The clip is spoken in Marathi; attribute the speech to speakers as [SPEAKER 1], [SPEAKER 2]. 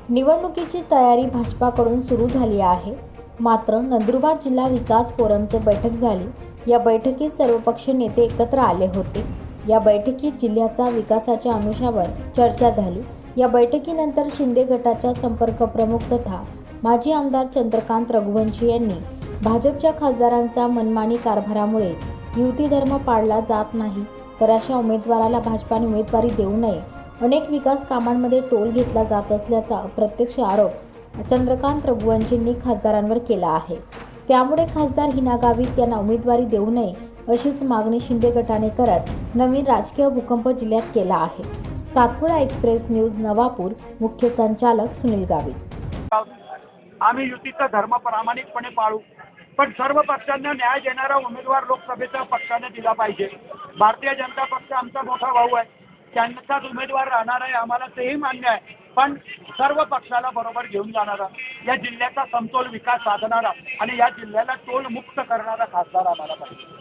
[SPEAKER 1] निवडणुकीची तयारी भाजपाकडून सुरू झाली आहे. मात्र नंदुरबार जिल्हा विकास फोरमची बैठक झाली. या बैठकीत सर्वपक्ष नेते एकत्र आले होते. या बैठकीत जिल्ह्याच्या विकासाच्या अनुषंगावर चर्चा झाली. या बैठकीनंतर शिंदे गटाच्या संपर्क प्रमुख तथा माजी आमदार चंद्रकांत रघुवंशी यांनी भाजपच्या खासदारांचा मनमानी कारभारामुळे युती धर्म पाळला जात नाही, तर अशा उमेदवाराला भाजपाने उमेदवारी देऊ नये. अनेक विकास कामांमध्ये टोल घेतला जात असल्याचा अप्रत्यक्ष आरोप चंद्रकांत रघुवंशींनी खासदारांवर केला आहे. त्यामुळे खासदार हिना गावित यांना उमेदवारी देऊ नये अशीच मागणी शिंदे गटाने करत नवीन राजकीय भूकंप जिल्ह्यात केला आहे. सातपुडा एक्सप्रेस न्यूज नवापूर, मुख्य संचालक सुनील गावित.
[SPEAKER 2] आम्ही युतीचा धर्म प्रामाणिकपणे पाळू, पण सर्व पक्षांना न्याय देणारा उमेदवार लोकसभेच्या पक्षाने दिला पाहिजे. भारतीय जनता पक्ष आमचा मोठा भाऊ आहे, त्यांचाच उमेदवार राहणार आहे, आम्हाला तेही मान्य आहे. पण सर्व पक्षाला बरोबर घेऊन जाणारा, या जिल्ह्याचा समतोल विकास साधणारा आणि या जिल्ह्याला टोल मुक्त करणारा खासदार आम्हाला पाहिजे.